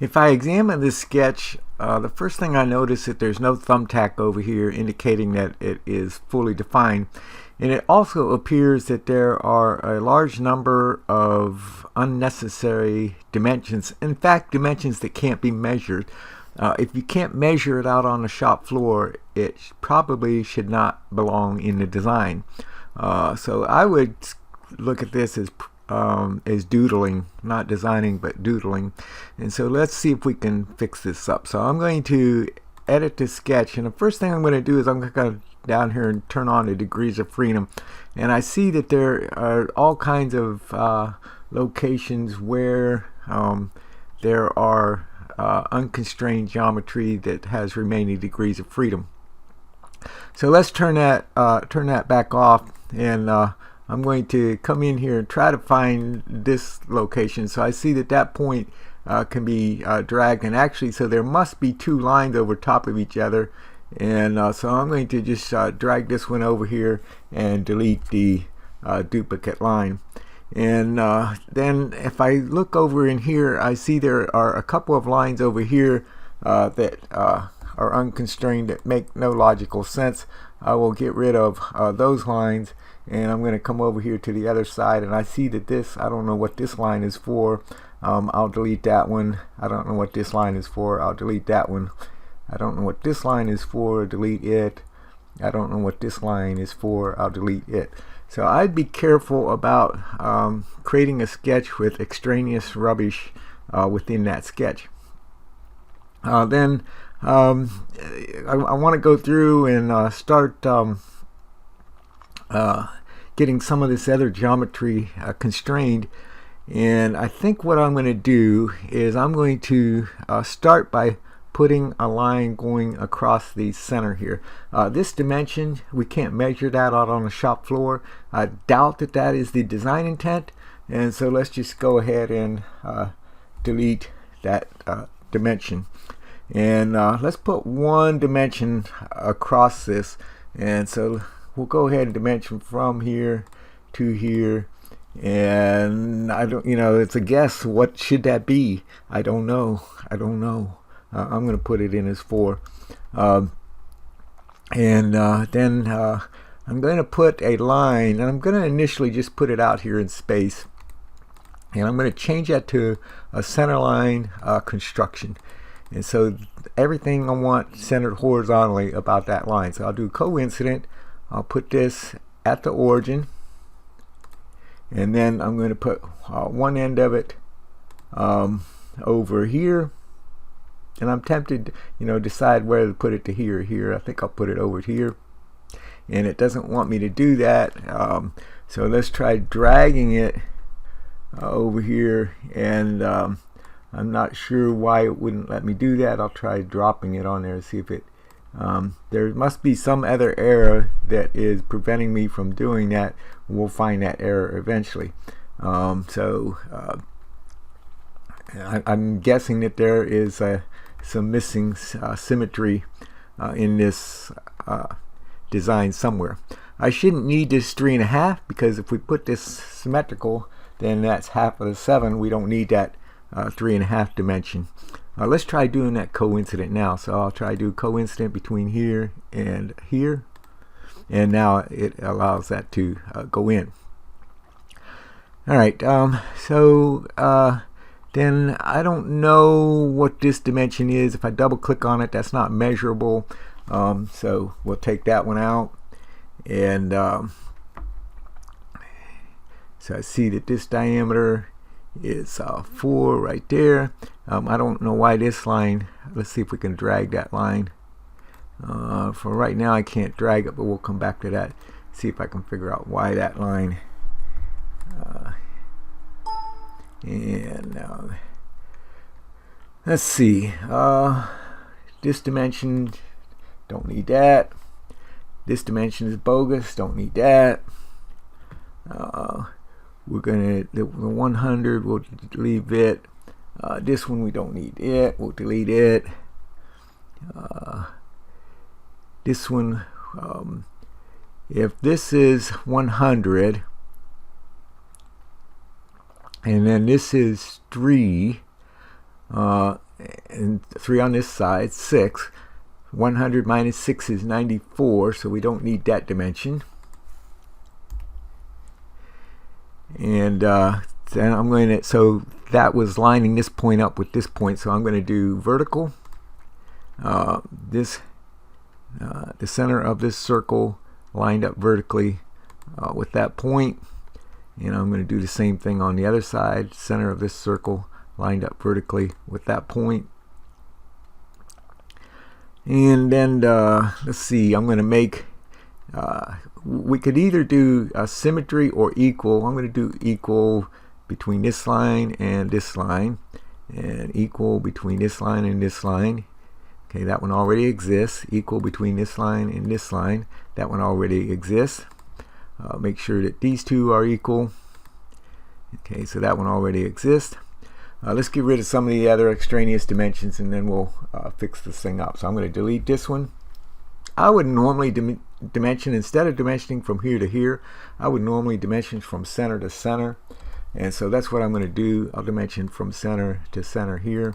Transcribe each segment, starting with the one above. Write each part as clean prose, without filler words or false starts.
If I examine this sketch, the first thing I notice that there's no thumbtack over here indicating that it is fully defined. And it also appears that there are a large number of unnecessary dimensions. In fact, dimensions that can't be measured. If you can't measure it out on the shop floor, it probably should not belong in the design. So I would look at this as doodling, not designing, but doodling. And so let's see if we can fix this up. So I'm going to edit this sketch, and the first thing I'm going to do is I'm going to go down here and turn on the degrees of freedom. And I see that there are all kinds of locations where there are unconstrained geometry that has remaining degrees of freedom. So let's turn that back off, and I'm going to come in here and try to find this location. So I see that that point can be dragged, and actually, so there must be two lines over top of each other. And so I'm going to just drag this one over here and delete the duplicate line. And then if I look over in here, I see there are a couple of lines over here that are unconstrained that make no logical sense. I will get rid of those lines, and I'm going to come over here to the other side, and I see that this, I don't know what this line is for. I'll delete that one. I don't know what this line is for. I'll delete that one. I don't know what this line is for. Delete it. I don't know what this line is for. I'll delete it. So I'd be careful about creating a sketch with extraneous rubbish within that sketch. Then I want to go through and start getting some of this other geometry constrained. And I think what I'm going to do is I'm going to start by putting a line going across the center here. This dimension, we can't measure that out on the shop floor. I doubt that that is the design intent, and so let's just go ahead and delete that dimension. And let's put one dimension across this, and so we'll go ahead and dimension from here to here. And I don't, it's a guess. What should that be? I don't know. I'm going to put it in as 4. Then I'm going to put a line, and I'm going to initially just put it out here in space. And I'm going to change that to a center line construction. And so everything I want centered horizontally about that line. So I'll do coincident. I'll put this at the origin. And then I'm going to put one end of it over here. And I'm tempted, decide where to put it to here. I think I'll put it over here. And it doesn't want me to do that. So let's try dragging it over here. And I'm not sure why it wouldn't let me do that. I'll try dropping it on there and see if it... there must be some other error that is preventing me from doing that. We'll find that error eventually. I'm guessing that there is some missing symmetry in this design somewhere. I shouldn't need this 3.5, because if we put this symmetrical, then that's half of the 7. We don't need that 3.5 dimension. Let's try doing that coincident now. So I'll try to do coincident between here and here, and now it allows that to go in. All right, then I don't know what this dimension is. If I double click on it, that's not measurable. So we'll take that one out. And so I see that this diameter is 4 right there. I don't know why this line, let's see if we can drag that line. For right now I can't drag it, but we'll come back to that, see if I can figure out why that line. Let's see, this dimension, don't need that. This dimension is bogus, don't need that. We're gonna, the 100, we'll leave it. This one we don't need it, we'll delete it. This one, if this is 100 and then this is 3, and 3 on this side, 6. 100 minus 6 is 94, so we don't need that dimension. And then I'm going to, so that was lining this point up with this point, so I'm going to do vertical. The center of this circle lined up vertically with that point, and I'm going to do the same thing on the other side. Center of this circle lined up vertically with that point. And then let's see, I'm going to make, we could either do symmetry or equal. I'm going to do equal between this line and this line, and equal between this line and this line. Okay, that one already exists. Equal between this line and this line. That one already exists. Make sure that these two are equal. Okay, so that one already exists. Let's get rid of some of the other extraneous dimensions, and then we'll fix this thing up. So I'm going to delete this one. I would normally dimension, instead of dimensioning from here to here, I would normally dimension from center to center. And so that's what I'm going to do. I'll dimension from center to center here.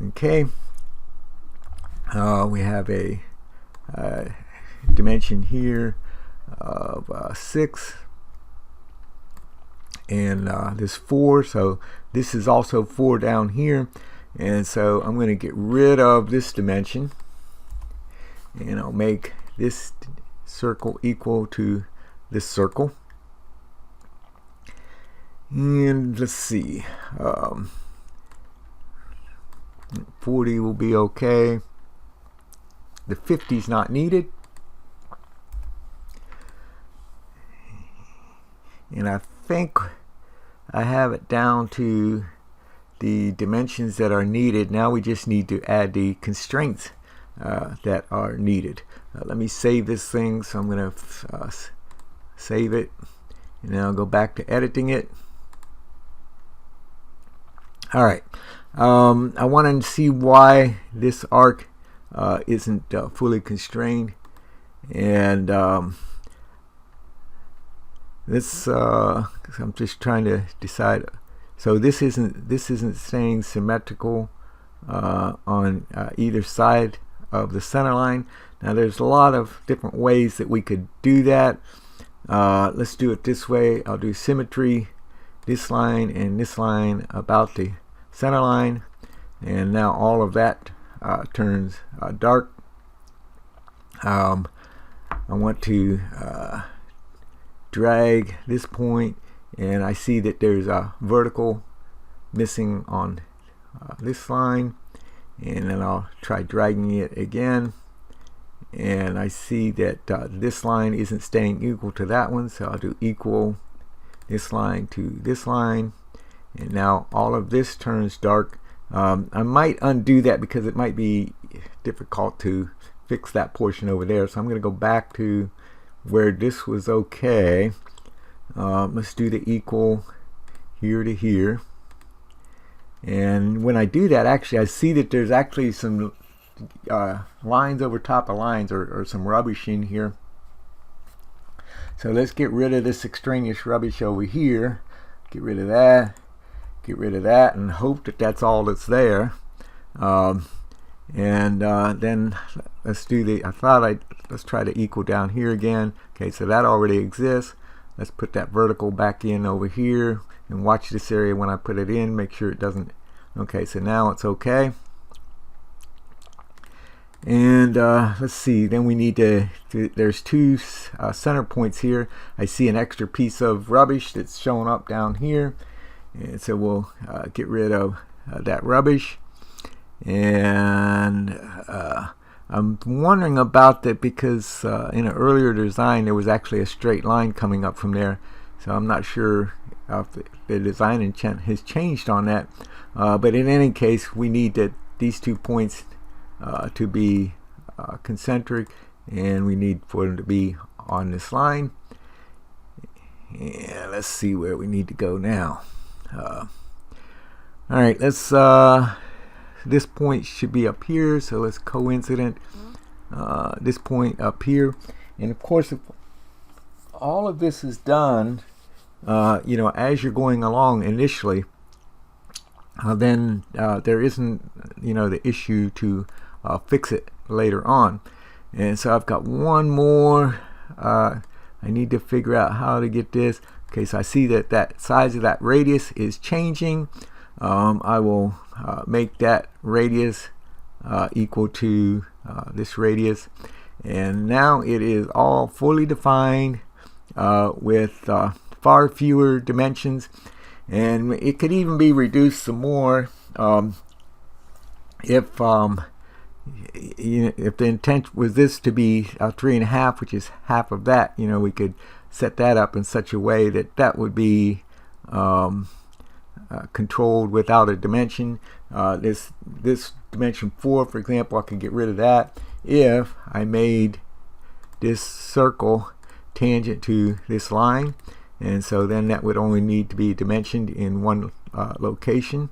Okay. We have a dimension here of 6. And this 4, so this is also 4 down here, and so I'm going to get rid of this dimension, and I'll make this circle equal to this circle. And let's see, 40 will be okay. The 50 is not needed, and I think I have it down to the dimensions that are needed. Now we just need to add the constraints that are needed. Let me save this thing. So I'm going to save it, and then I'll go back to editing it. Alright, I want to see why this arc isn't fully constrained, and this I'm just trying to decide. So this isn't staying symmetrical on either side of the center line. Now there's a lot of different ways that we could do that. Let's do it this way. I'll do symmetry, this line and this line about the center line, and now all of that turns dark. I want to drag this point, and I see that there's a vertical missing on this line, and then I'll try dragging it again, and I see that this line isn't staying equal to that one, so I'll do equal this line to this line, and now all of this turns dark. I might undo that because it might be difficult to fix that portion over there, so I'm going to go back to where this was okay. Let's do the equal here to here, and when I do that, actually I see that there's actually some lines over top of lines, or some rubbish in here. So let's get rid of this extraneous rubbish over here. Get rid of that, get rid of that, and hope that that's all that's there. Then let's do the, let's try to equal down here again. Okay, so that already exists. Let's put that vertical back in over here, and watch this area when I put it in, make sure it doesn't. Okay, so now it's okay. And let's see, then we need to there's two center points here. I see an extra piece of rubbish that's showing up down here, and so we'll get rid of that rubbish. And I'm wondering about that because in an earlier design there was actually a straight line coming up from there, so I'm not sure if the design intent has changed on that, but in any case we need these 2 points to be concentric, and we need for them to be on this line. And let's see where we need to go now. Alright, let's this point should be up here, so let's coincident this point up here. And of course, if all of this is done you know, as you're going along initially, then there isn't, the issue to fix it later on. And so I've got one more. I need to figure out how to get this. Okay, so I see that that size of that radius is changing. I will make that radius equal to this radius, and now it is all fully defined with far fewer dimensions, and it could even be reduced some more if if the intent was this to be 3.5, which is half of that. We could set that up in such a way that that would be controlled without a dimension. This dimension 4, for example, I could get rid of that if I made this circle tangent to this line, and so then that would only need to be dimensioned in one location.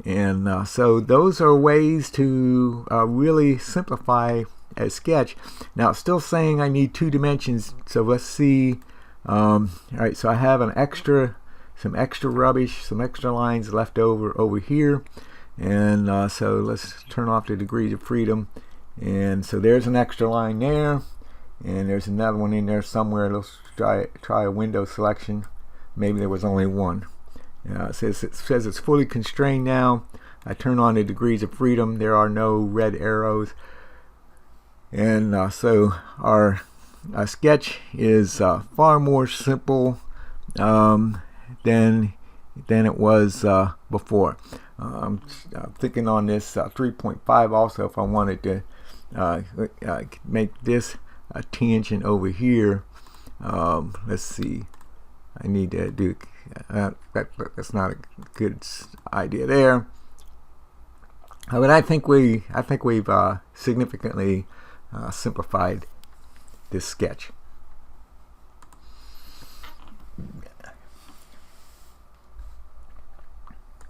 And so those are ways to really simplify a sketch. Now it's still saying I need 2 dimensions, so let's see. All right, so I have some extra rubbish, some extra lines left over here, and so let's turn off the degrees of freedom. And so there's an extra line there, and there's another one in there somewhere. Let's try a window selection. Maybe there was only one. It says it's fully constrained now. I turn on the degrees of freedom. There are no red arrows, and so our sketch is far more simple than it was before. I'm thinking on this 3.5 also, if I wanted to make this a tangent over here. Let's see. I need to do that's not a good idea there. But I think we've significantly simplified this sketch.